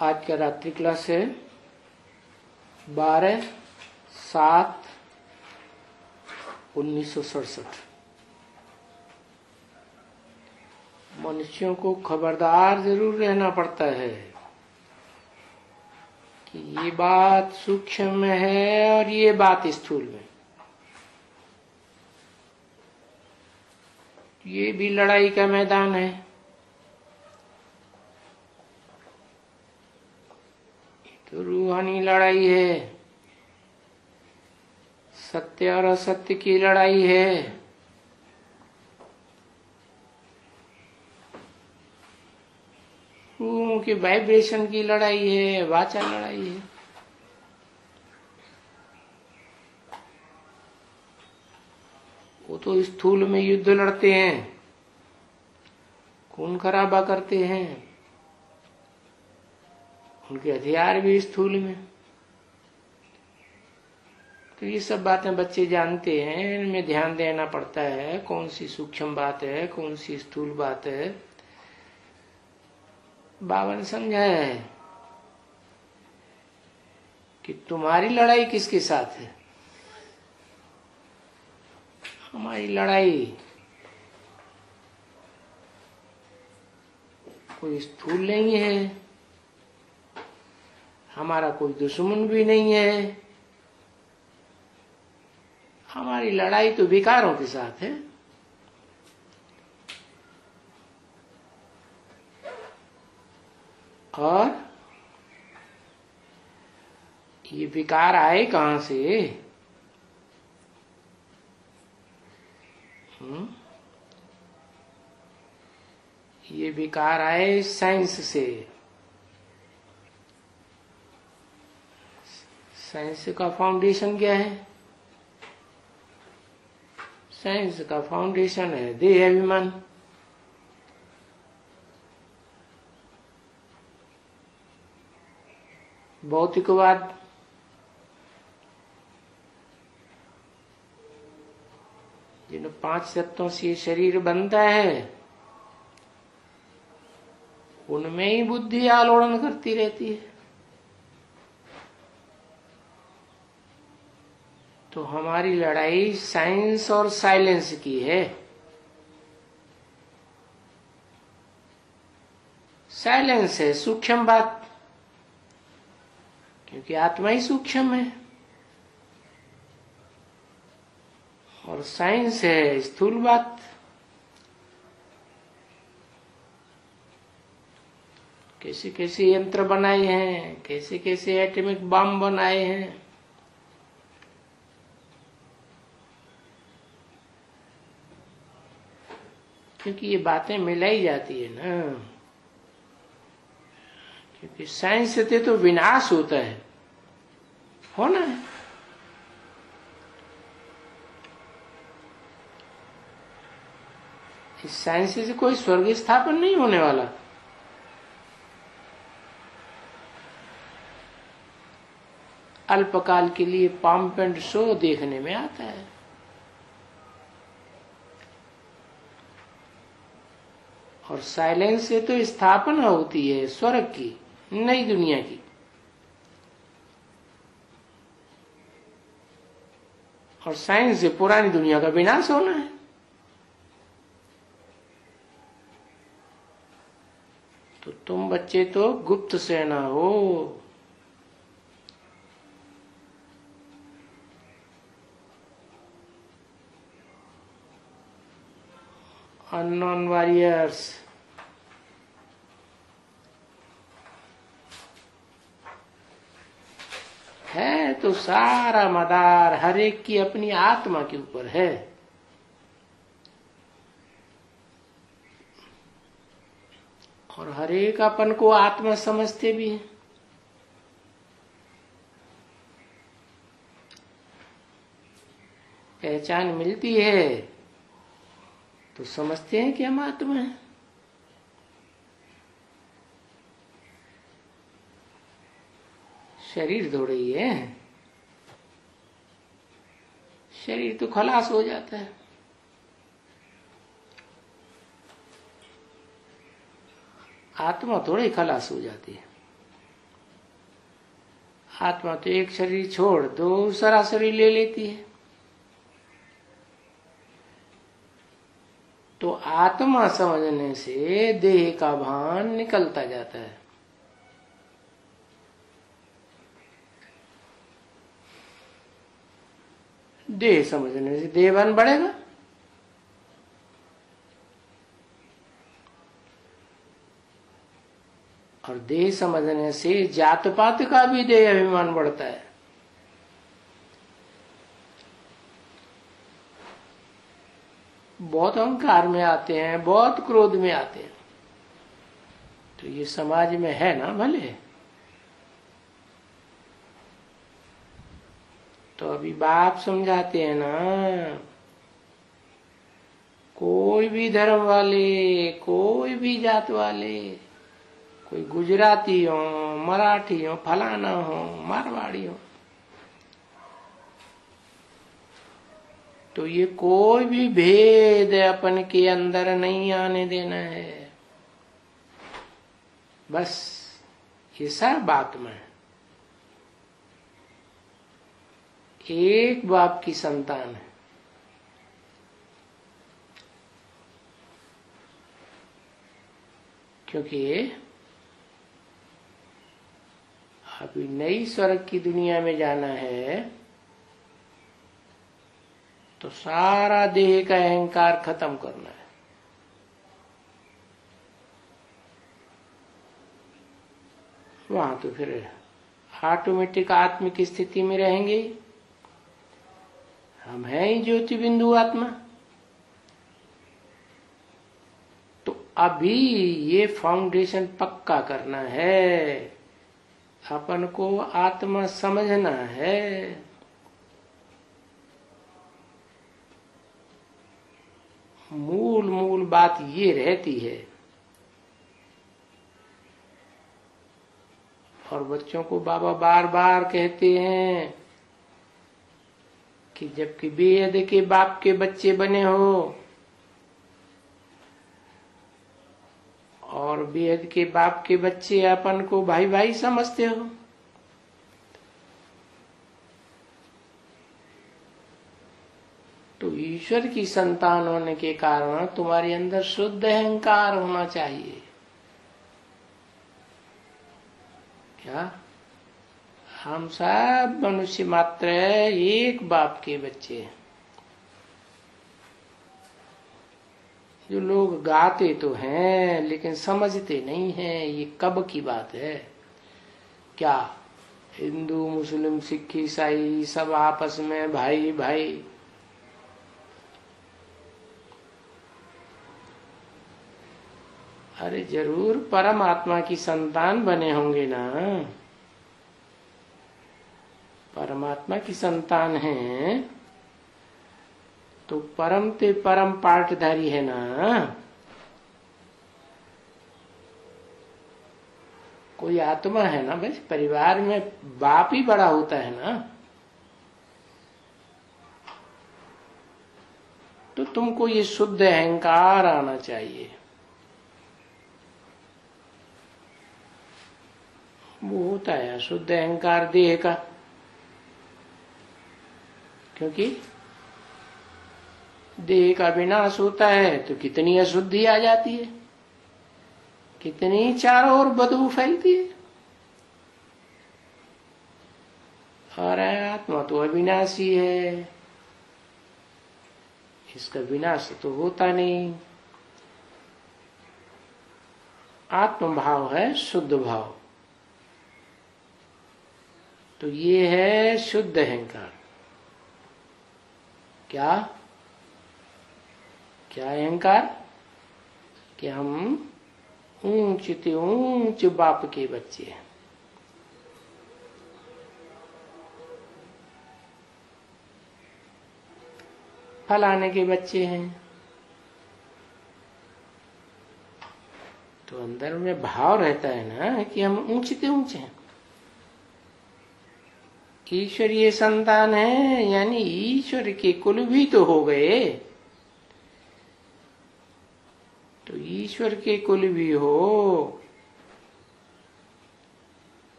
आज का रात्रि क्लास है 12/7/1967। मनुष्यों को खबरदार जरूर रहना पड़ता है कि ये बात सूक्ष्म है और ये बात स्थूल में। ये भी लड़ाई का मैदान है। तो रूहानी लड़ाई है, सत्य और असत्य की लड़ाई है। रूहों के वाइब्रेशन की लड़ाई है, वाचा लड़ाई है। वो तो स्थूल में युद्ध लड़ते हैं, खून खराबा करते हैं, उनके हथियार भी स्थूल में। तो ये सब बातें बच्चे जानते हैं, इनमें ध्यान देना पड़ता है कौन सी सूक्ष्म बात है, कौन सी स्थूल बात है। बाबा ने समझाया है कि तुम्हारी लड़ाई किसके साथ है। हमारी लड़ाई कोई स्थूल नहीं है, हमारा कोई दुश्मन भी नहीं है। हमारी लड़ाई तो विकारों के साथ है। और ये विकार आए कहां से? ये विकार आए साइंस से। साइंस का फाउंडेशन क्या है? साइंस का फाउंडेशन है देह अभिमान। भौतिकवाद, जिन 5 तत्वों से शरीर बनता है उनमें ही बुद्धि आलोड़न करती रहती है। तो हमारी लड़ाई साइंस और साइलेंस की है। साइलेंस है सूक्ष्म बात, क्योंकि आत्मा ही सूक्ष्म है। और साइंस है स्थूल बात। कैसे कैसे यंत्र बनाए हैं, कैसे कैसे एटॉमिक बम बनाए हैं। क्योंकि ये बातें मिलाई जाती है ना। क्योंकि साइंस से तो विनाश होता है, होना है। इस साइंस से कोई स्वर्ग स्थापन नहीं होने वाला। अल्पकाल के लिए पंप एंड शो देखने में आता है। और साइलेंस से तो स्थापना होती है स्वर्ग की, नई दुनिया की। और साइंस से पुरानी दुनिया का विनाश होना है। तो तुम बच्चे तो गुप्त सेना हो। Unknown warriors. है तो सारा मदार हर एक की अपनी आत्मा के ऊपर है। और हर एक अपन को आत्मा समझते भी हैं। पहचान मिलती है तो समझते हैं कि हम आत्मा है। शरीर थोड़ा ही है, शरीर तो खलास हो जाता है। आत्मा थोड़ी खलास हो जाती है। आत्मा तो एक शरीर छोड़ दूसरा शरीर ले लेती है। तो आत्मा समझने से देह का भान निकलता जाता है। देह समझने से देह भान बढ़ेगा। और देह समझने से जात पात का भी देह अभिमान बढ़ता है। बहुत अहंकार में आते हैं, बहुत क्रोध में आते हैं। तो ये समाज में है ना भले। तो अभी बाप समझाते हैं ना, कोई भी धर्म वाले, कोई भी जात वाले, कोई गुजराती हो, मराठी हो, फलाना हो, मारवाड़ी हो, तो ये कोई भी भेद अपन के अंदर नहीं आने देना है। बस ये सब आत्मा है, एक बाप की संतान है। क्योंकि अभी नई स्वर्ग की दुनिया में जाना है तो सारा देह का अहंकार खत्म करना है। वहां तो फिर ऑटोमेटिक आत्मिक स्थिति में रहेंगे। हम हैं ही ज्योति बिंदु आत्मा। तो अभी ये फाउंडेशन पक्का करना है, अपन को आत्मा समझना है। मूल बात ये रहती है। और बच्चों को बाबा बार बार कहते हैं कि जबकि बेहद के बाप के बच्चे बने हो और बेहद के बाप के बच्चे अपन को भाई भाई समझते हो, तो ईश्वर की संतान होने के कारण तुम्हारे अंदर शुद्ध अहंकार होना चाहिए। क्या हम सब मनुष्य मात्र एक बाप के बच्चे हैं। जो लोग गाते तो हैं लेकिन समझते नहीं हैं ये कब की बात है। क्या हिंदू मुस्लिम सिख ईसाई सब आपस में भाई भाई। अरे जरूर परमात्मा की संतान बने होंगे ना। परमात्मा की संतान है तो परम ते परम पाठधारी है ना। कोई आत्मा है ना। बस परिवार में बाप ही बड़ा होता है ना। तो तुमको ये शुद्ध अहंकार आना चाहिए। वो होता है शुद्ध अहंकार देह का। क्योंकि देह का विनाश होता है तो कितनी अशुद्धि आ जाती है, कितनी चारों ओर बदबू फैलती है। और आत्मा तो अविनाशी है, इसका विनाश तो होता नहीं। आत्म भाव है शुद्ध भाव। तो ये है शुद्ध अहंकार। क्या क्या अहंकार कि हम ऊंच ते ऊंच बाप के बच्चे हैं। फलाने के बच्चे हैं। तो अंदर में भाव रहता है ना कि हम ऊंचे ते ऊंचे हैं। ईश्वरीय संतान है यानी ईश्वर के कुल भी तो हो गए। तो ईश्वर के कुल भी हो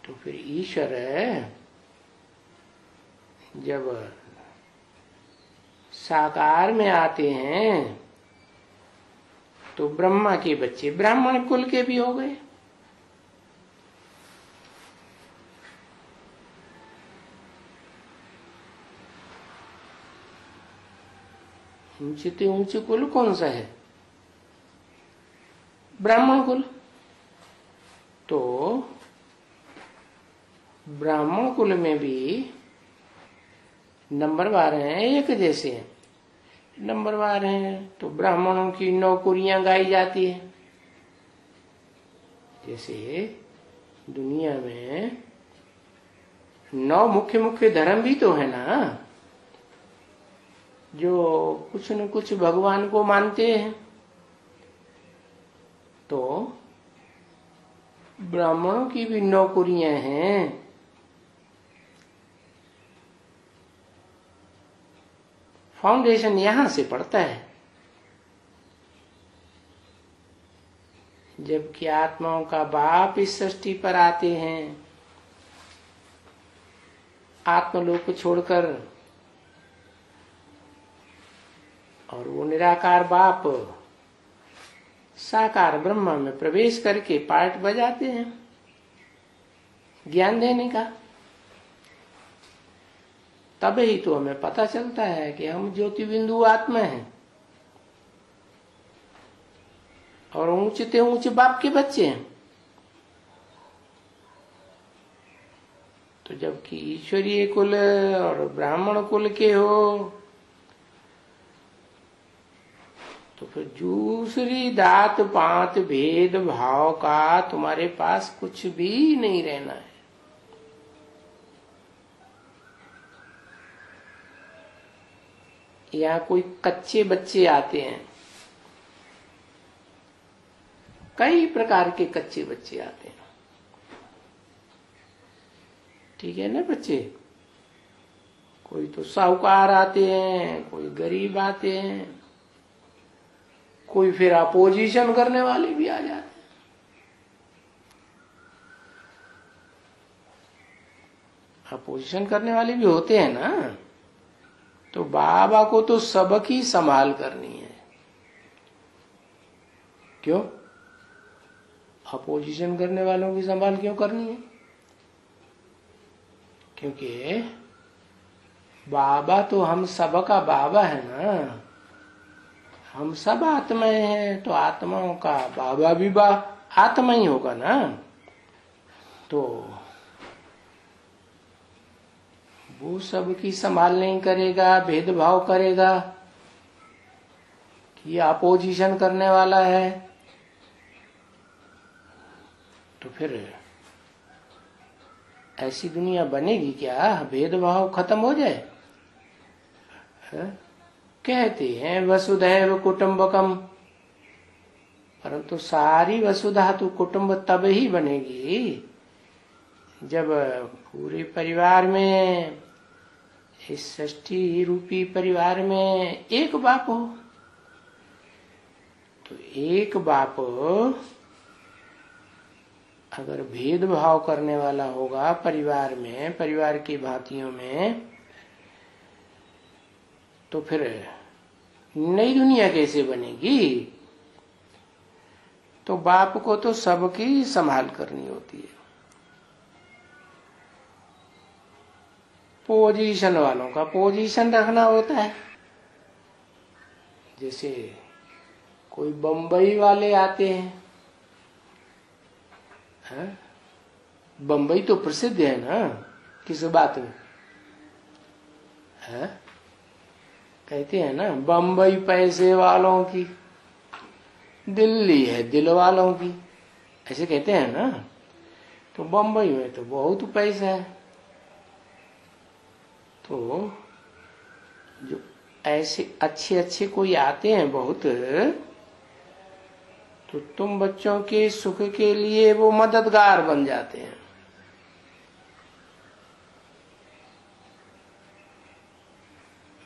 तो फिर ईश्वर जब साकार में आते हैं तो ब्रह्मा के बच्चे ब्राह्मण कुल के भी हो गए। ऊंचे ऊंचे कुल कौन सा है? ब्राह्मण कुल। तो ब्राह्मण कुल में भी नंबरवार हैं, एक जैसे हैं नंबरवार हैं। तो ब्राह्मणों की नौकरियां गाई जाती है। जैसे दुनिया में 9 मुख्य मुख्य धर्म भी तो है ना, जो कुछ न कुछ भगवान को मानते हैं। तो ब्राह्मणों की भी नौकरियां हैं। फाउंडेशन यहां से पड़ता है। जबकि आत्माओं का बाप इस सृष्टि पर आते हैं, आत्मलोक को छोड़कर, और वो निराकार बाप साकार ब्रह्मा में प्रवेश करके पार्ट बजाते हैं ज्ञान देने का। तब ही तो हमें पता चलता है कि हम ज्योति बिंदु आत्मा हैं और ऊंचते ऊंचे बाप के बच्चे हैं। तो जबकि ईश्वरीय कुल और ब्राह्मण कुल के हो, तो फिर दूसरी दात पात भेद भाव का तुम्हारे पास कुछ भी नहीं रहना है। यहाँ कोई कच्चे बच्चे आते हैं, कई प्रकार के कच्चे बच्चे आते हैं, ठीक है ना बच्चे। कोई तो साहूकार आते हैं, कोई गरीब आते हैं, कोई फिर अपोजिशन करने वाले भी आ जाते हैं। अपोजिशन करने वाले भी होते हैं ना। तो बाबा को तो सबकी संभाल करनी है। क्यों? अपोजिशन करने वालों की संभाल क्यों करनी है? क्योंकि बाबा तो हम सबका बाबा है ना। हम सब आत्माएं हैं, तो आत्माओं का बाबा भी आत्मा ही होगा ना। तो वो सबकी संभाल नहीं करेगा, भेदभाव करेगा कि अपोजिशन करने वाला है, तो फिर ऐसी दुनिया बनेगी क्या? भेदभाव खत्म हो जाए। कहते हैं वसुधैव कुटुंबकम, परंतु सारी वसुधा तो कुटुंब तब ही बनेगी जब पूरे परिवार में, इस सृष्टि रूपी परिवार में एक बाप हो। तो एक बाप अगर भेदभाव करने वाला होगा परिवार में, परिवार की भांतियों में, तो फिर नई दुनिया कैसे बनेगी? तो बाप को तो सबकी संभाल करनी होती है। पोजीशन वालों का पोजीशन रखना होता है। जैसे कोई बंबई वाले आते हैं, बंबई तो प्रसिद्ध है ना किस बात में, है? कहते हैं ना बंबई पैसे वालों की, दिल्ली है दिल वालों की, ऐसे कहते हैं ना। तो बंबई में तो बहुत पैसा है। तो जो ऐसे अच्छे अच्छे कोई आते हैं बहुत, तो तुम बच्चों के सुख के लिए वो मददगार बन जाते हैं।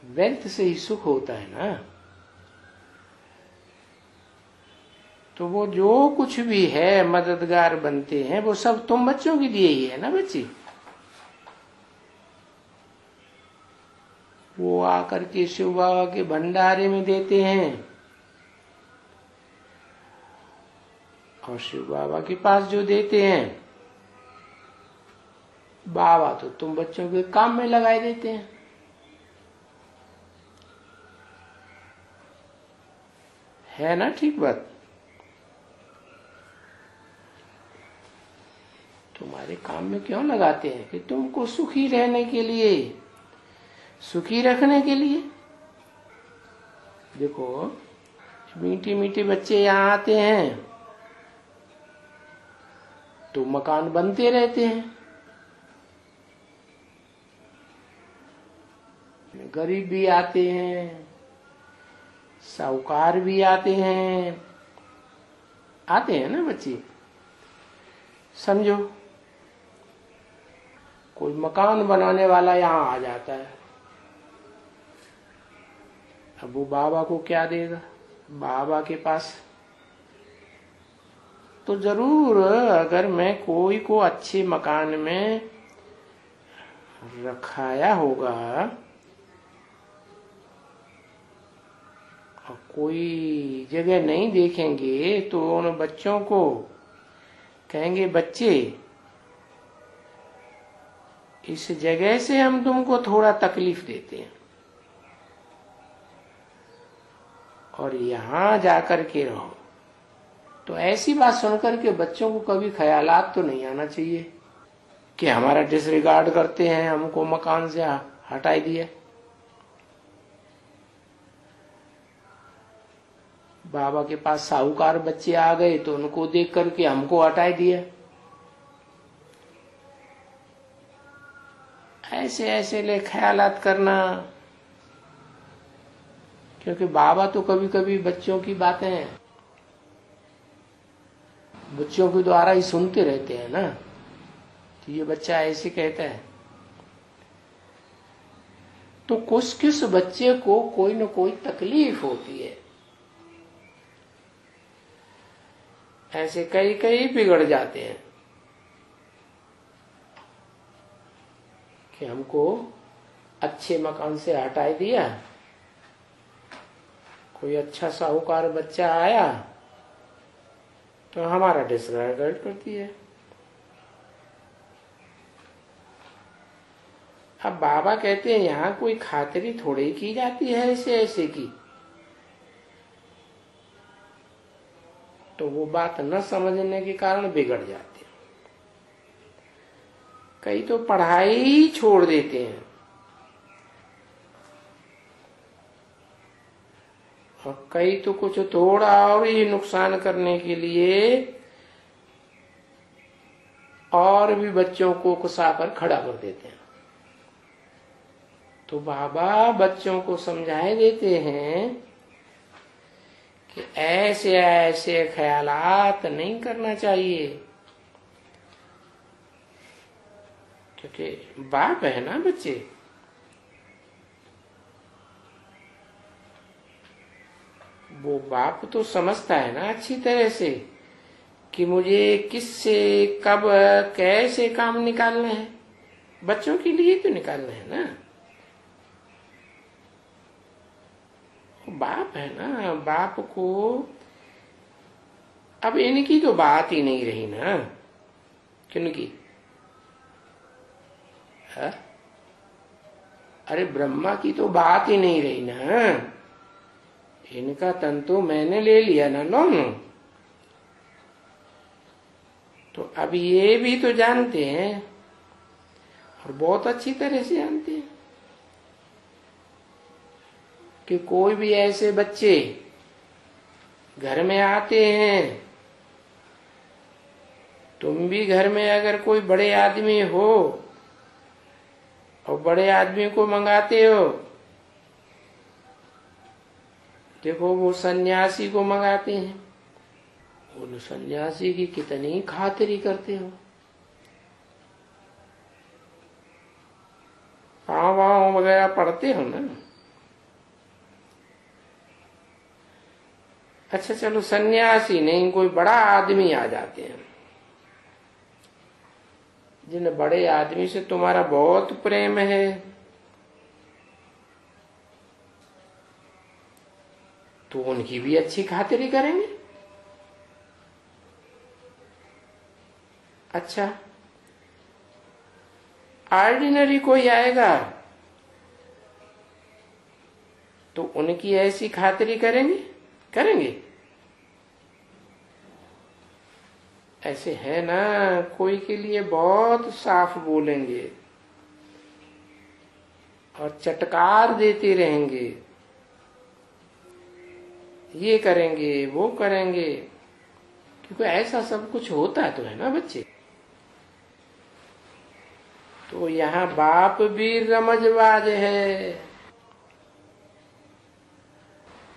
वेल्थ से ही सुख होता है ना। तो वो जो कुछ भी है मददगार बनते हैं वो सब तुम बच्चों के लिए ही है ना बच्ची। वो आकर के शिव बाबा के भंडारे में देते हैं और शिव बाबा के पास जो देते हैं बाबा तो तुम बच्चों के काम में लगाए देते हैं। है ना ठीक बात। तुम्हारे काम में क्यों लगाते हैं कि तुमको सुखी रहने के लिए, सुखी रखने के लिए। देखो मीठी मीठी बच्चे यहाँ आते हैं तो मकान बनते रहते हैं, गरीब भी आते हैं, साहूकार भी आते हैं, आते हैं ना बच्चे। समझो कोई मकान बनाने वाला यहाँ आ जाता है, अब वो बाबा को क्या देगा, बाबा के पास तो जरूर अगर मैं कोई को अच्छे मकान में रखाया होगा और कोई जगह नहीं देखेंगे तो उन बच्चों को कहेंगे बच्चे इस जगह से हम तुमको थोड़ा तकलीफ देते हैं और यहां जाकर के रहो। तो ऐसी बात सुनकर के बच्चों को कभी ख्यालात तो नहीं आना चाहिए कि हमारा डिसरिगार्ड करते हैं, हमको मकान से हटाई दिया। बाबा के पास साहूकार बच्चे आ गए तो उनको देख करके हमको हटाई दिया। ऐसे ऐसे ले ख्यालात करना, क्योंकि बाबा तो कभी कभी बच्चों की बातें बच्चों के द्वारा ही सुनते रहते हैं ना, तो ये बच्चा ऐसे कहता है तो कुछ किस बच्चे को कोई न कोई तकलीफ होती है। ऐसे कई कई बिगड़ जाते हैं कि हमको अच्छे मकान से हटाई दिया, कोई अच्छा साहूकार बच्चा आया तो हमारा डिसरिगार्ड करती है। अब बाबा कहते हैं यहाँ कोई खातिरी थोड़ी ही की जाती है ऐसे ऐसे की। तो वो बात न समझने के कारण बिगड़ जाते हैं। कई तो पढ़ाई छोड़ देते हैं और कई तो कुछ थोड़ा और ही नुकसान करने के लिए और भी बच्चों को उकसाकर खड़ा कर देते हैं। तो बाबा बच्चों को समझाए देते हैं कि ऐसे ऐसे ख्यालात नहीं करना चाहिए, क्योंकि बाप है ना बच्चे। वो बाप तो समझता है ना अच्छी तरह से कि मुझे किससे कब कैसे काम निकालने हैं, बच्चों के लिए तो निकालना है ना। बाप है ना, बाप को अब इनकी तो बात ही नहीं रही ना, किनकी है? अरे ब्रह्मा की तो बात ही नहीं रही ना, इनका तन तो मैंने ले लिया ना नो। तो अब ये भी तो जानते हैं और बहुत अच्छी तरह से जानते हैं कि कोई भी ऐसे बच्चे घर में आते हैं, तुम भी घर में अगर कोई बड़े आदमी हो और बड़े आदमी को मंगाते हो, देखो वो सन्यासी को मंगाते हैं, उन सन्यासी की कितनी खातिरी करते हो, पाँव वाँव वगैरह पढ़ते हो ना। अच्छा चलो, सन्यासी नहीं, कोई बड़ा आदमी आ जाते हैं, जिन बड़े आदमी से तुम्हारा बहुत प्रेम है, तो उनकी भी अच्छी खातिरी करेंगे। अच्छा, ऑर्डिनरी कोई आएगा तो उनकी ऐसी खातिरी करेंगे? ऐसे है ना, कोई के लिए बहुत साफ बोलेंगे और चटकार देते रहेंगे, ये करेंगे वो करेंगे, क्योंकि ऐसा सब कुछ होता तो है ना बच्चे। तो यहाँ बाप भी रमजबाज है।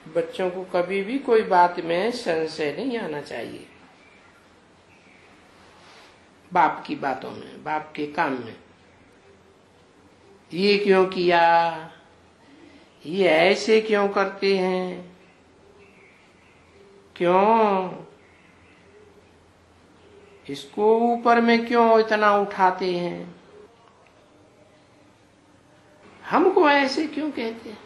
बच्चों को कभी भी कोई बात में संशय नहीं आना चाहिए, बाप की बातों में, बाप के काम में। ये क्यों किया, ये ऐसे क्यों करते हैं, क्यों इसको ऊपर में क्यों इतना उठाते हैं, हमको ऐसे क्यों कहते हैं।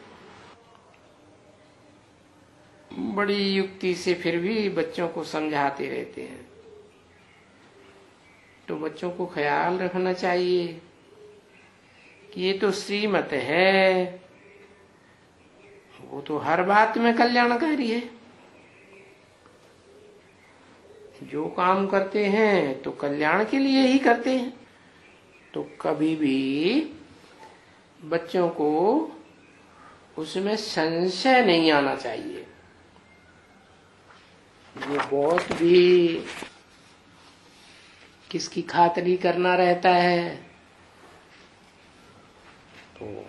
बड़ी युक्ति से फिर भी बच्चों को समझाते रहते हैं। तो बच्चों को ख्याल रखना चाहिए कि ये तो श्रीमत है, वो तो हर बात में कल्याणकारी है। जो काम करते हैं तो कल्याण के लिए ही करते हैं। तो कभी भी बच्चों को उसमें संशय नहीं आना चाहिए। ये बहुत भी किसकी खातिरी करना रहता है, तो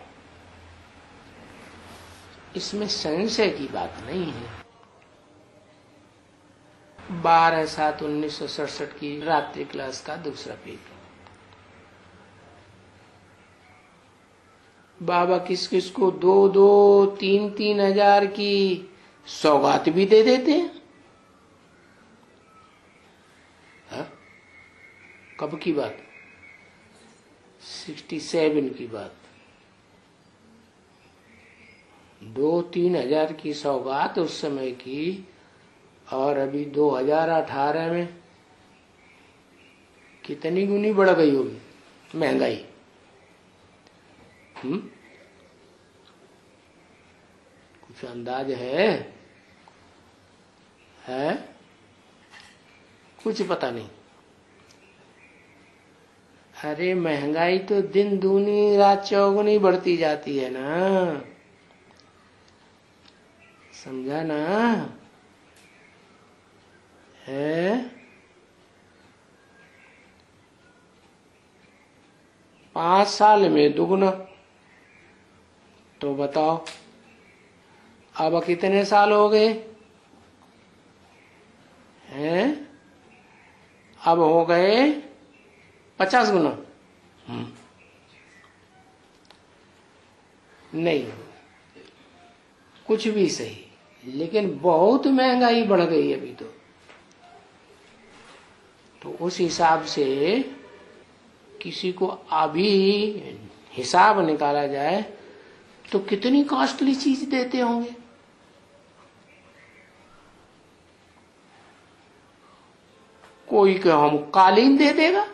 इसमें संशय की बात नहीं है। 12/7/1967 की रात्रि क्लास का दूसरा पेपर। बाबा किस किस को 2-2, 3-3 हजार की सौगात भी दे देते हैं। हा? कब की बात? 67 की बात। 2-3 हजार की सौगात उस समय की, और अभी 2018 में कितनी गुनी बढ़ गई होगी महंगाई। कुछ अंदाज है? कुछ पता नहीं। अरे महंगाई तो दिन दूनी रात चौगुनी बढ़ती जाती है ना, समझा ना? है 5 साल में दुगना। तो बताओ अब कितने साल हो गए हैं? अब हो गए 50 गुना। नहीं, कुछ भी सही, लेकिन बहुत महंगाई बढ़ गई अभी तो उस हिसाब से किसी को अभी हिसाब निकाला जाए तो कितनी कॉस्टली चीज देते होंगे। कोई को हम कालीन दे देगा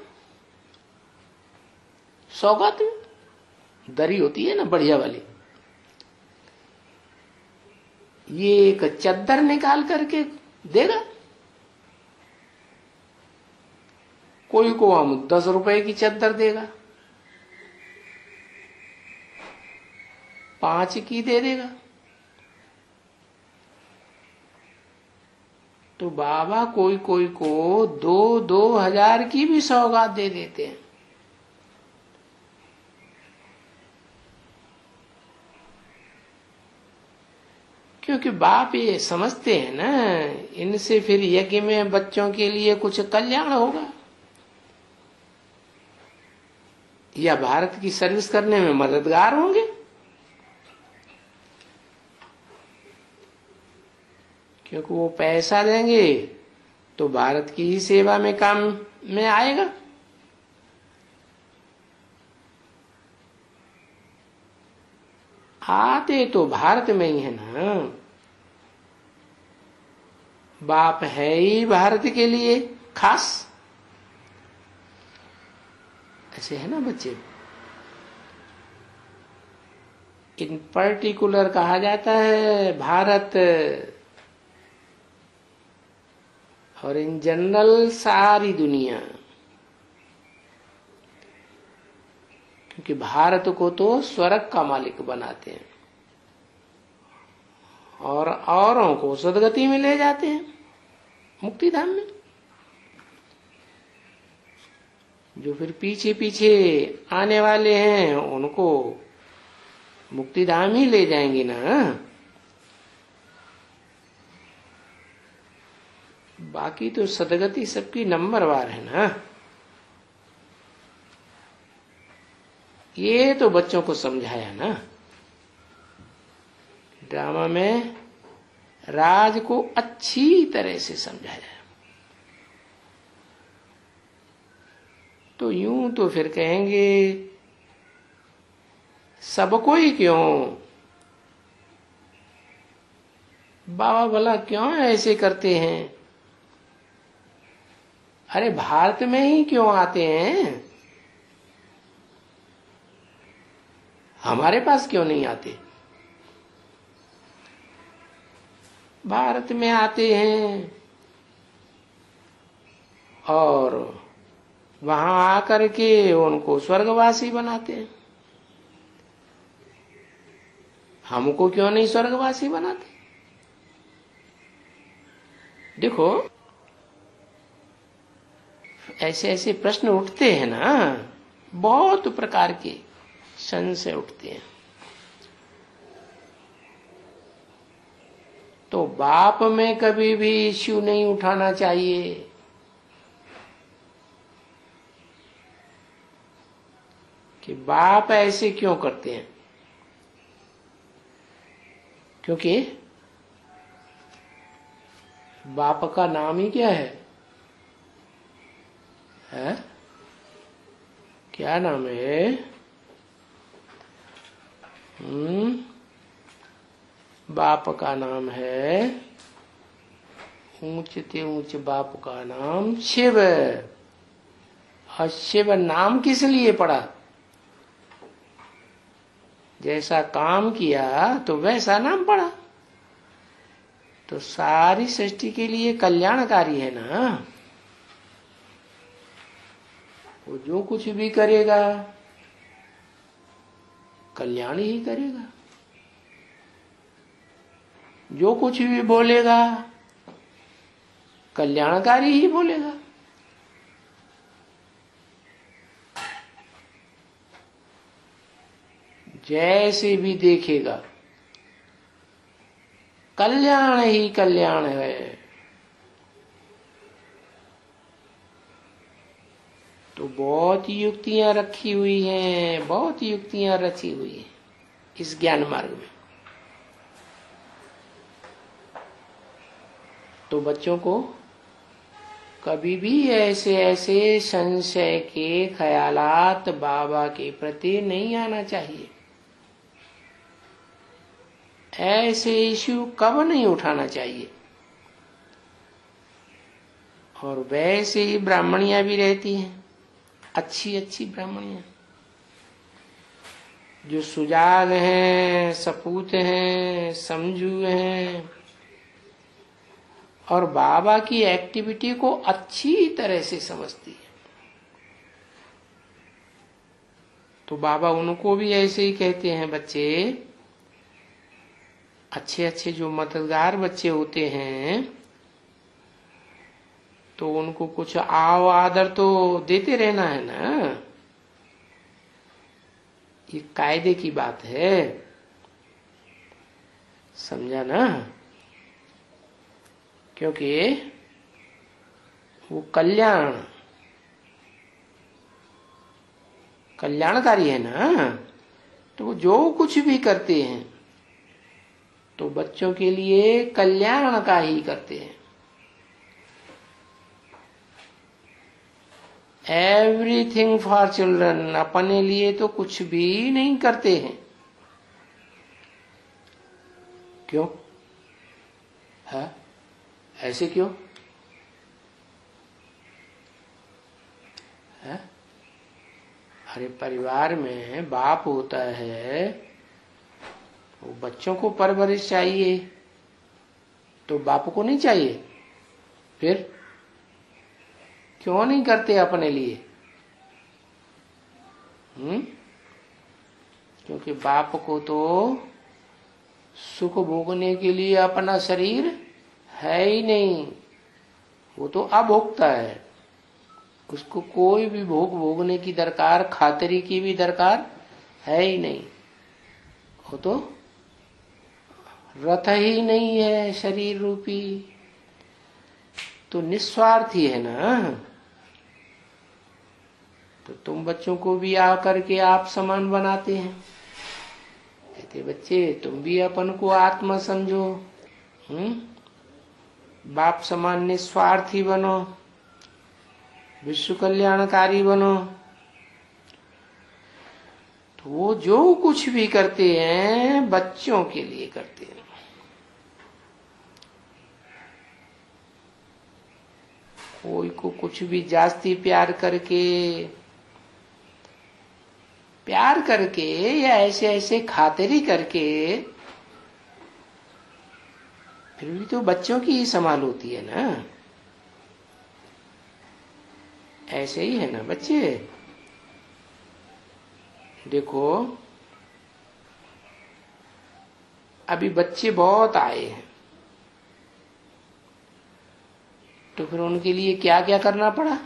सौगात में, दरी होती है ना बढ़िया वाली, ये एक चद्दर निकाल करके देगा। कोई को हम 10 रुपए की चद्दर देगा, 5 की दे देगा। तो बाबा कोई कोई को 2-2 हजार की भी सौगात दे देते हैं। क्योंकि बाप ये समझते हैं ना, इनसे फिर यज्ञ में बच्चों के लिए कुछ कल्याण होगा, या भारत की सर्विस करने में मददगार होंगे। क्योंकि वो पैसा देंगे तो भारत की ही सेवा में काम में आएगा। आते तो भारत में ही है ना, बाप है ही भारत के लिए खास। ऐसे है ना बच्चे, इन पर्टिकुलर कहा जाता है भारत, और इन जनरल सारी दुनिया। क्योंकि भारत को तो स्वर्ग का मालिक बनाते हैं और औरों को सदगति में ले जाते हैं, मुक्ति धाम में। जो फिर पीछे पीछे आने वाले हैं उनको मुक्ति धाम ही ले जाएंगे ना। बाकी तो सदगति सबकी नंबरवार है ना। ये तो बच्चों को समझाया ना ड्रामा में, राज को अच्छी तरह से समझाया। तो यूं तो फिर कहेंगे सबको ही क्यों, बाबा भला क्यों ऐसे करते हैं? अरे भारत में ही क्यों आते हैं, हमारे पास क्यों नहीं आते? भारत में आते हैं और वहां आकर के उनको स्वर्गवासी बनाते हैं। हमको क्यों नहीं स्वर्गवासी बनाते? देखो ऐसे ऐसे प्रश्न उठते हैं ना, बहुत प्रकार के संशय उठते हैं। तो बाप में कभी भी इश्यू नहीं उठाना चाहिए। कि बाप ऐसे क्यों करते हैं? क्योंकि बाप का नाम ही क्या है? क्या नाम है? बाप का नाम है, ऊंचते ऊंच बाप का नाम शिव। और शिव नाम किस लिए पड़ा? जैसा काम किया तो वैसा नाम पड़ा। तो सारी सृष्टि के लिए कल्याणकारी है ना। वो जो कुछ भी करेगा कल्याण ही करेगा, जो कुछ भी बोलेगा कल्याणकारी ही बोलेगा। जैसे भी देखेगा कल्याण ही कल्याण है। तो बहुत युक्तियां रखी हुई हैं, बहुत युक्तियां रची हुई हैं इस ज्ञान मार्ग में। तो बच्चों को कभी भी ऐसे ऐसे संशय के ख्यालात बाबा के प्रति नहीं आना चाहिए। ऐसे इश्यू कब नहीं उठाना चाहिए। और वैसे ही ब्राह्मणियां भी रहती हैं, अच्छी अच्छी ब्राह्मणियां जो सुजाग हैं, सपूत हैं, समझू हैं और बाबा की एक्टिविटी को अच्छी तरह से समझती है। तो बाबा उनको भी ऐसे ही कहते हैं, बच्चे अच्छे अच्छे जो मतदार बच्चे होते हैं तो उनको कुछ आओ आदर तो देते रहना है ना। ये कायदे की बात है, समझा ना। क्योंकि वो कल्याणकारी है ना। तो वो जो कुछ भी करते हैं तो बच्चों के लिए कल्याण का ही करते हैं। एवरीथिंग फॉर चिल्ड्रन, अपने लिए तो कुछ भी नहीं करते हैं। क्यों है ऐसे? क्यों है? अरे परिवार में बाप होता है, वो बच्चों को परवरिश चाहिए, तो बाप को नहीं चाहिए? फिर क्यों नहीं करते अपने लिए? क्योंकि बाप को तो सुख भोगने के लिए अपना शरीर है ही नहीं, वो तो अभोक्ता है। उसको कोई भी भोग भोगने की दरकार, खातिरी की भी दरकार है ही नहीं। वो तो रथ ही नहीं है शरीर रूपी, तो निस्वार्थी है ना। तो तुम बच्चों को भी आकर के आप समान बनाते हैं, कहते बच्चे तुम भी अपन को आत्मा समझो, बाप समान निस्वार्थी बनो, विश्व कल्याणकारी बनो। तो वो जो कुछ भी करते हैं बच्चों के लिए करते हैं। कोई को कुछ भी जास्ती प्यार करके या ऐसे ऐसे खातिरी करके, फिर भी तो बच्चों की ही संभाल होती है ना। ऐसे ही है ना बच्चे। देखो अभी बच्चे बहुत आए हैं, तो फिर उनके लिए क्या क्या करना पड़ा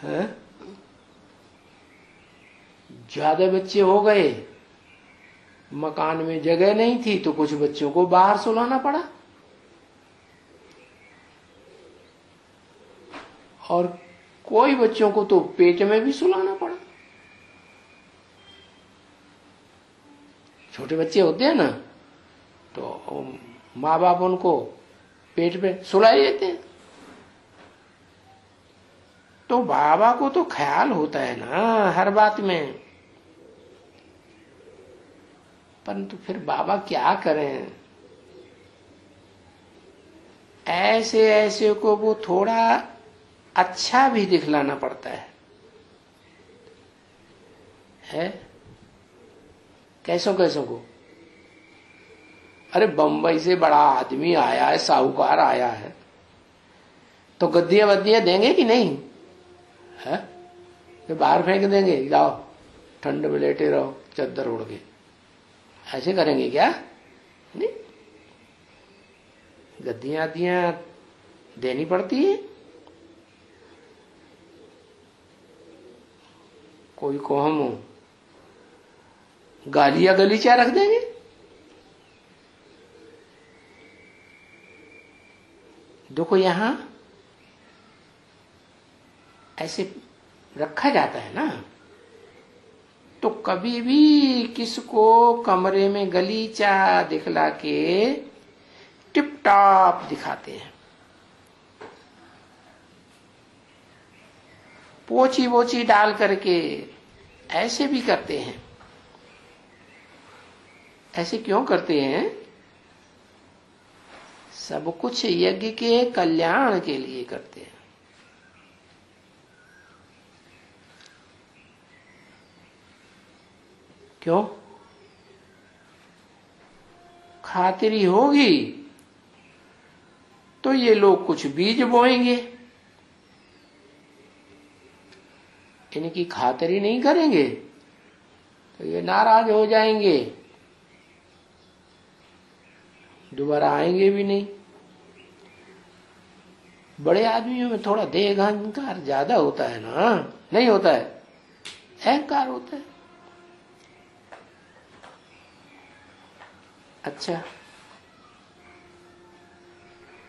है? ज्यादा बच्चे हो गए, मकान में जगह नहीं थी, तो कुछ बच्चों को बाहर सुलाना पड़ा, और कोई बच्चों को तो पेट में भी सुलाना पड़ा। छोटे बच्चे होते हैं ना, तो माँ बाप उनको पेट पे सुलाए देते हैं। तो बाबा को तो ख्याल होता है ना हर बात में, परंतु फिर बाबा क्या करें, ऐसे ऐसे को वो थोड़ा अच्छा भी दिखलाना पड़ता है? कैसों कैसों को? अरे बंबई से बड़ा आदमी आया है, साहूकार आया है, तो गद्दियां वद्दियां देंगे कि नहीं है? तो बाहर फेंक देंगे, जाओ ठंड में लेटे रहो चद्दर ओढ़ के, ऐसे करेंगे क्या? नहीं, गद्दियां आदियां देनी पड़ती है। कोई को हम गालियां गलीचा रख देंगे? देखो यहां ऐसे रखा जाता है ना, तो कभी भी किसको कमरे में गलीचा दिखला के टिप टॉप दिखाते हैं, पोची वोची डाल करके ऐसे भी करते हैं। ऐसे क्यों करते हैं? सब कुछ यज्ञ के कल्याण के लिए करते हैं। क्यों? खातिरी होगी तो ये लोग कुछ बीज बोएंगे, इनकी खातिरी नहीं करेंगे तो ये नाराज हो जाएंगे, दोबारा आएंगे भी नहीं। बड़े आदमियों में थोड़ा देह अहंकार ज्यादा होता है ना, नहीं होता है? अहंकार होता है। अच्छा,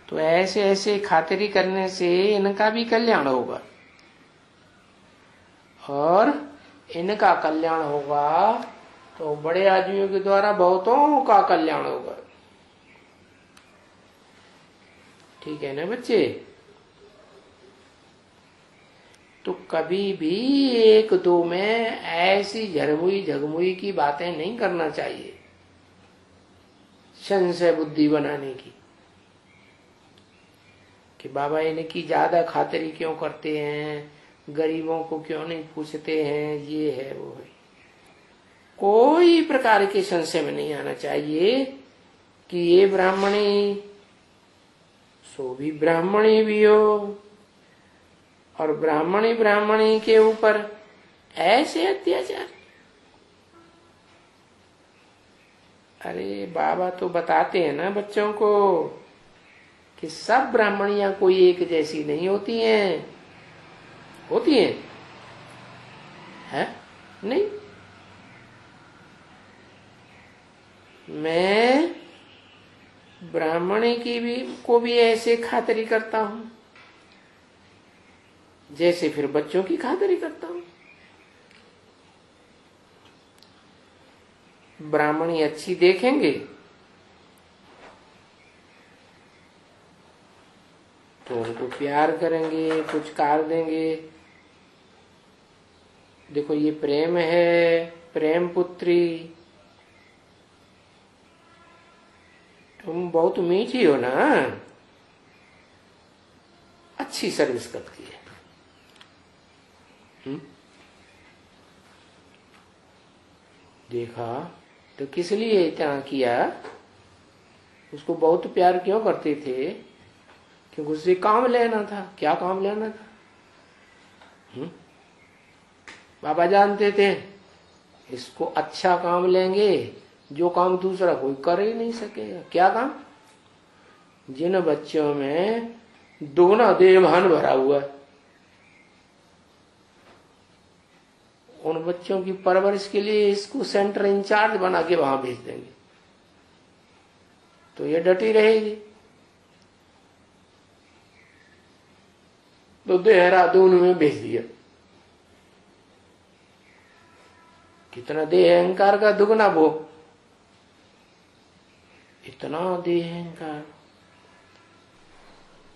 तो ऐसे ऐसे खातिरी करने से इनका भी कल्याण होगा, और इनका कल्याण होगा तो बड़े आदमियों के द्वारा बहुतों का कल्याण होगा। ठीक है ना बच्चे? तो कभी भी एक दो में ऐसी झरमुई झगमुई की बातें नहीं करना चाहिए, संशय बुद्धि बनाने की, कि बाबा इनकी ज्यादा खातिरी क्यों करते हैं, गरीबों को क्यों नहीं पूछते हैं, ये है वो है। कोई प्रकार के संशय में नहीं आना चाहिए कि ये ब्राह्मणी सो भी ब्राह्मणी भी हो, और ब्राह्मणी के ऊपर ऐसे अत्याचार। अरे बाबा तो बताते हैं ना बच्चों को कि सब ब्राह्मणियां कोई एक जैसी नहीं होती हैं। होती हैं? है? नहीं। मैं ब्राह्मणी की भी को भी ऐसे खातिरी करता हूं जैसे फिर बच्चों की खातिरी करता हूं। ब्राह्मणी अच्छी देखेंगे तो उनको प्यार करेंगे, पुचकार देंगे। देखो ये प्रेम है, प्रेम पुत्री, तुम बहुत मीठी हो ना, अच्छी सर्विस करती है। देखा तो किस लिए इतना किया? उसको बहुत प्यार क्यों करते थे? क्योंकि उससे काम लेना था। क्या काम लेना था? बाबा जानते थे इसको अच्छा काम लेंगे जो काम दूसरा कोई कर ही नहीं सकेगा। क्या काम? जिन बच्चों में दोगुना देहभान भरा हुआ है, उन बच्चों की परवरिश के लिए इसको सेंटर इंचार्ज बना के वहां भेज देंगे तो ये डटी रहेगी। तो देहरादून में भेज दिया। कितना देह अहंकार का दुगना भोग, इतना देह अहंकार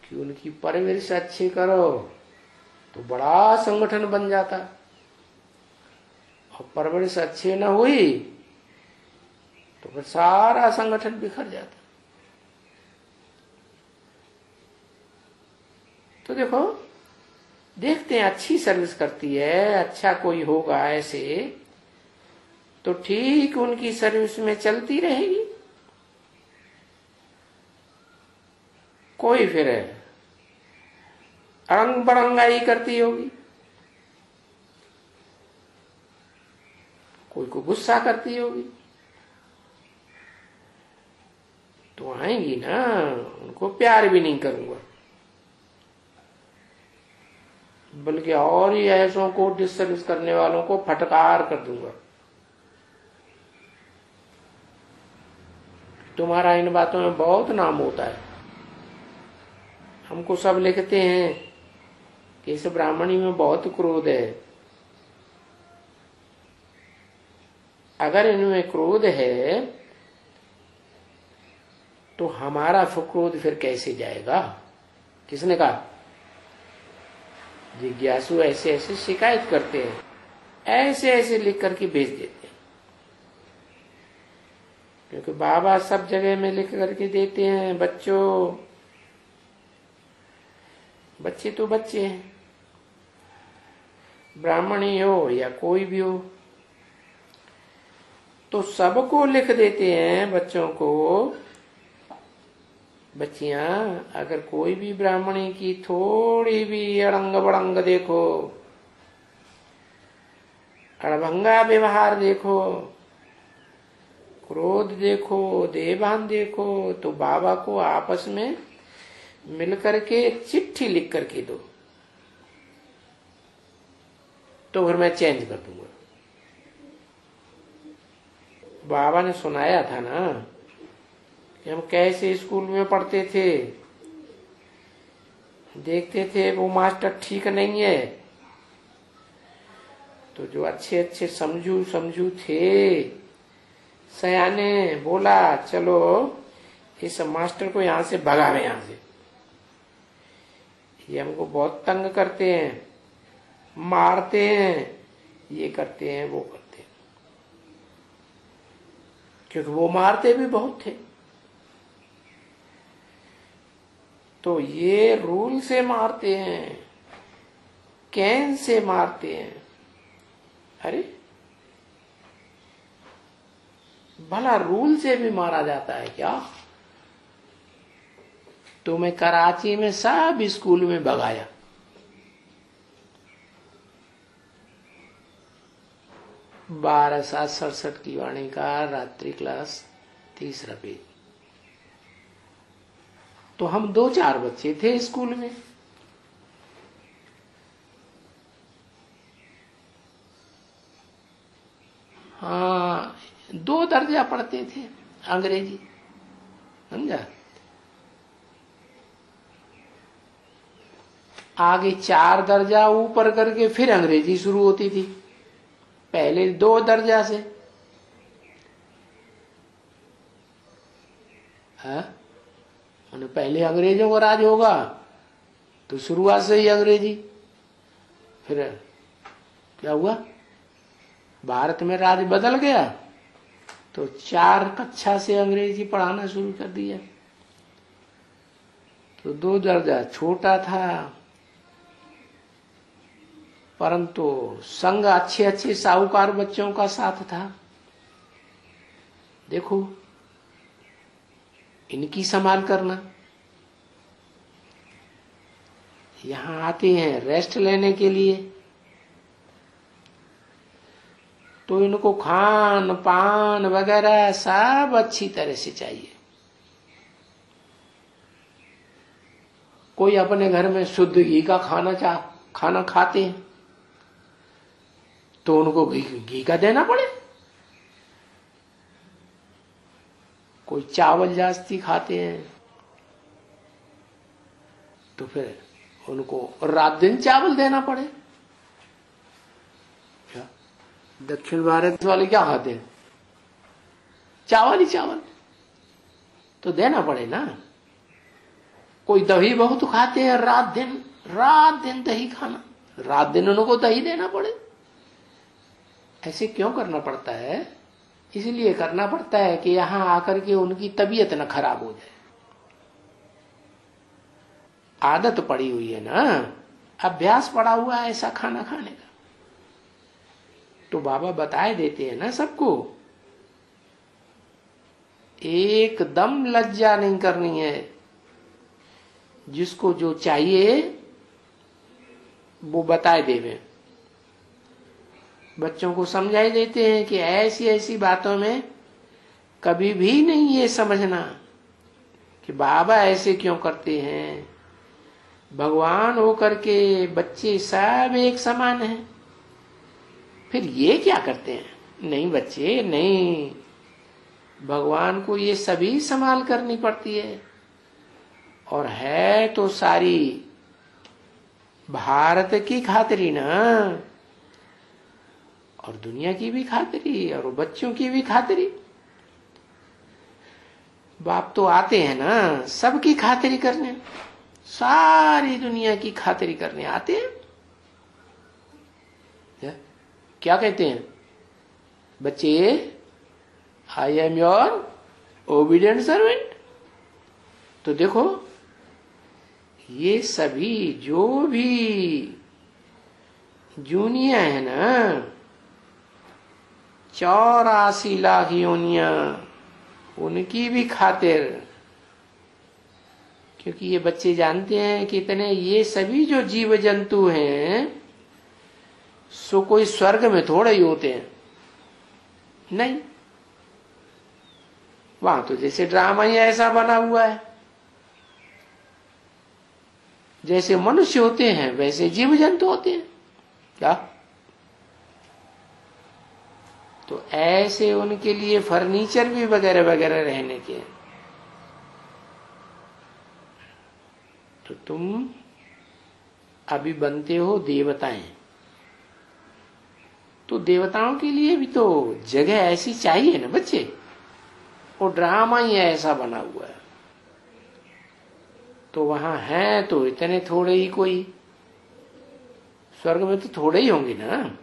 कि उनकी परवरिश अच्छी करो तो बड़ा संगठन बन जाता, और परवरिश अच्छी न हुई तो फिर सारा संगठन बिखर जाता। तो देखो, देखते हैं अच्छी सर्विस करती है, अच्छा कोई होगा ऐसे तो ठीक उनकी सर्विस में चलती रहेगी। कोई फिर अरंग बरंगाई करती होगी, कोई को गुस्सा करती होगी, तो आएंगी ना, उनको प्यार भी नहीं करूंगा बल्कि और ही ऐसों को डिसर्विस करने वालों को फटकार कर दूंगा। तुम्हारा इन बातों में बहुत नाम होता है। हमको सब लिखते हैं कि इस ब्राह्मणी में बहुत क्रोध है। अगर इनमें क्रोध है तो हमारा क्रोध फिर कैसे जाएगा? किसने कहा? जिज्ञासु ऐसे ऐसे शिकायत करते हैं, ऐसे ऐसे लिख करके भेज देते हैं, क्योंकि बाबा सब जगह में लिख करके देते हैं। बच्चों, बच्चे तो बच्चे हैं, ब्राह्मणी हो या कोई भी हो, तो सबको लिख देते हैं बच्चों को। बच्चियां, अगर कोई भी ब्राह्मणी की थोड़ी भी अड़ंग बड़ंग देखो, अड़भंगा व्यवहार देखो, क्रोध देखो, देहभान देखो, तो बाबा को आपस में मिलकर के चिट्ठी लिख करके दो, तो फिर मैं चेंज कर दूंगा। बाबा ने सुनाया था ना कि हम कैसे स्कूल में पढ़ते थे, देखते थे वो मास्टर ठीक नहीं है, तो जो अच्छे अच्छे समझू थे सयाने बोला चलो इस मास्टर को यहां से भगावे, यहां से ये हमको बहुत तंग करते हैं, मारते हैं, ये करते हैं वो करते हैं। क्योंकि वो मारते भी बहुत थे, तो ये रूल से मारते हैं, कैन से मारते हैं। अरे भला रूल से भी मारा जाता है क्या? तो मैं कराची में सब स्कूल में भगाया। बारह 767 की वाणी का रात्रि क्लास 3रा पेज। तो हम 2-4 बच्चे थे स्कूल में। हाँ 2 दर्जा पढ़ते थे अंग्रेजी, समझा। आगे 4 दर्जा ऊपर करके फिर अंग्रेजी शुरू होती थी, पहले 2 दर्जा से। हाँ पहले अंग्रेजों का राज होगा तो शुरुआत से ही अंग्रेजी, फिर क्या हुआ, भारत में राज बदल गया तो 4 कक्षा से अंग्रेजी पढ़ाना शुरू कर दिया। तो 2 दर्जा छोटा था, परंतु संग अच्छे अच्छे साहूकार बच्चों का साथ था। देखो इनकी संभाल करना। यहां आते हैं रेस्ट लेने के लिए, तो इनको खान पान वगैरह सब अच्छी तरह से चाहिए। कोई अपने घर में शुद्ध घी का खाना खाते हैं तो उनको घी का देना पड़े। कोई चावल जास्ती खाते हैं तो फिर उनको रात दिन चावल देना पड़े। क्या दक्षिण भारत वाले क्या खाते हैं? चावल ही चावल, तो देना पड़े ना। कोई दही बहुत खाते हैं, रात दिन दही खाना, रात दिन उनको दही देना पड़े। ऐसे क्यों करना पड़ता है? इसलिए करना पड़ता है कि यहां आकर के उनकी तबीयत न खराब हो जाए। आदत पड़ी हुई है ना, अभ्यास पड़ा हुआ है ऐसा खाना खाने का। तो बाबा बताए देते हैं ना सबको, एकदम लज्जा नहीं करनी है। जिसको जो चाहिए वो बताए देवे। बच्चों को समझाई देते हैं कि ऐसी ऐसी बातों में कभी भी नहीं ये समझना कि बाबा ऐसे क्यों करते हैं। भगवान होकर के बच्चे सब एक समान हैं, फिर ये क्या करते हैं? नहीं बच्चे नहीं, भगवान को ये सभी संभाल करनी पड़ती है। और है तो सारी भारत की खातिरी ना, और दुनिया की भी खातिरी और बच्चों की भी खातिरी। बाप तो आते हैं ना सबकी खातिरी करने, सारी दुनिया की खातिरी करने आते हैं। क्या कहते हैं बच्चे? I am your obedient servant. तो देखो ये सभी जो भी जूनिया है ना, 84 लाख योनिया, उनकी भी खातिर, क्योंकि ये बच्चे जानते हैं कि इतने ये सभी जो जीव जंतु हैं सो कोई स्वर्ग में थोड़े ही होते हैं, नहीं। वहां तो जैसे ड्रामा ही ऐसा बना हुआ है, जैसे मनुष्य होते हैं वैसे जीव जंतु होते हैं क्या। तो ऐसे उनके लिए फर्नीचर भी वगैरह वगैरह रहने के। तो तुम अभी बनते हो देवताएं, तो देवताओं के लिए भी तो जगह ऐसी चाहिए ना बच्चे। वो ड्रामा ही ऐसा बना हुआ है। तो वहां है तो इतने थोड़े ही, कोई स्वर्ग में तो थोड़े ही होंगे ना।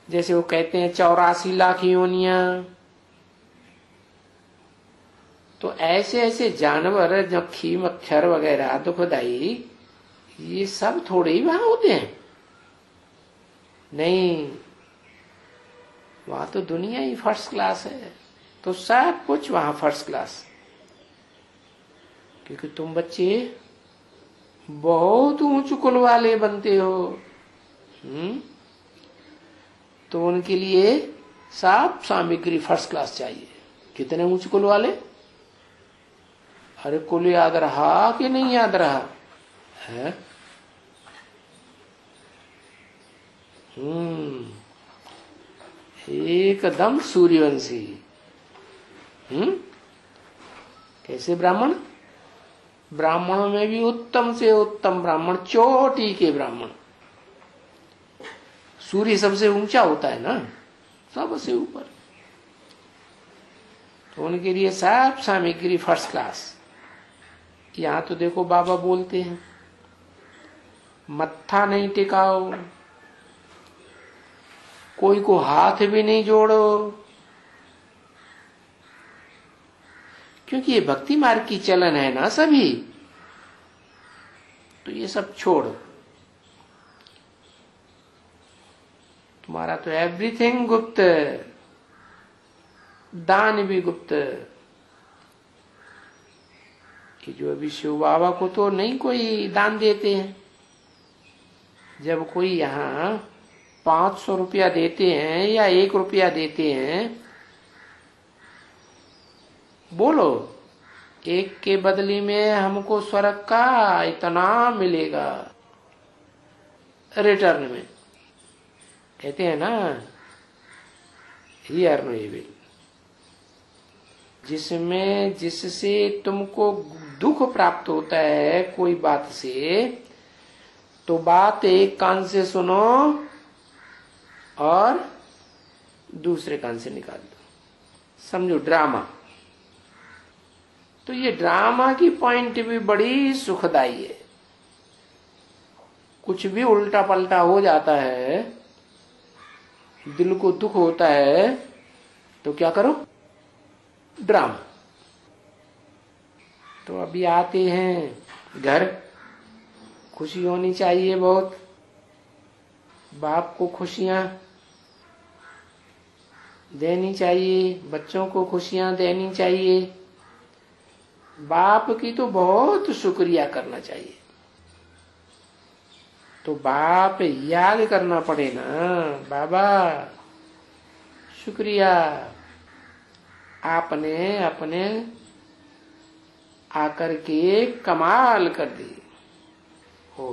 जैसे वो कहते हैं 84 लाख योनियां, तो ऐसे ऐसे जानवर जखी मच्छर वगैरह दुखदाई, ये सब थोड़े ही वहां होते हैं। नहीं, वहां तो दुनिया ही फर्स्ट क्लास है। तो सब कुछ वहां फर्स्ट क्लास, क्योंकि तुम बच्चे बहुत ऊंच कुल वाले बनते हो। तो उनके लिए सब सामग्री फर्स्ट क्लास चाहिए। कितने ऊंच कुल वाले? अरे कुल याद रहा कि नहीं याद रहा है? एकदम सूर्यवंशी। कैसे ब्राह्मण? ब्राह्मणों में भी उत्तम से उत्तम ब्राह्मण, चोटी के ब्राह्मण। सूर्य सबसे ऊंचा होता है ना, सबसे ऊपर। तो उनके लिए सब सामग्री फर्स्ट क्लास। यहां तो देखो बाबा बोलते हैं, मत्था नहीं टिकाओ, कोई को हाथ भी नहीं जोड़ो, क्योंकि ये भक्ति मार्ग की चलन है ना सभी। तो ये सब छोड़ो। तुम्हारा तो एवरीथिंग गुप्त, दान भी गुप्त। कि जो अभी शिव बाबा को तो नहीं कोई दान देते हैं। जब कोई यहाँ 500 रुपया देते हैं या 1 रुपया देते हैं, बोलो एक के बदले में हमको स्वर्ग का इतना मिलेगा रिटर्न में, कहते हैं ना, ये अर्नएबल। जिसमें जिससे तुमको दुख प्राप्त होता है कोई बात से, तो बात एक कान से सुनो और दूसरे कान से निकाल दो। समझो ड्रामा। तो ये ड्रामा की पॉइंट भी बड़ी सुखदाई है। कुछ भी उल्टा पलटा हो जाता है, दिल को दुख होता है, तो क्या करो? ड्रामा। तो अभी आते हैं घर, खुशी होनी चाहिए बहुत। बाप को खुशियां देनी चाहिए, बच्चों को खुशियां देनी चाहिए। बाप की तो बहुत शुक्रिया करना चाहिए। तो बाप याद करना पड़े ना, बाबा शुक्रिया, आपने अपने आकर के कमाल कर दी। हो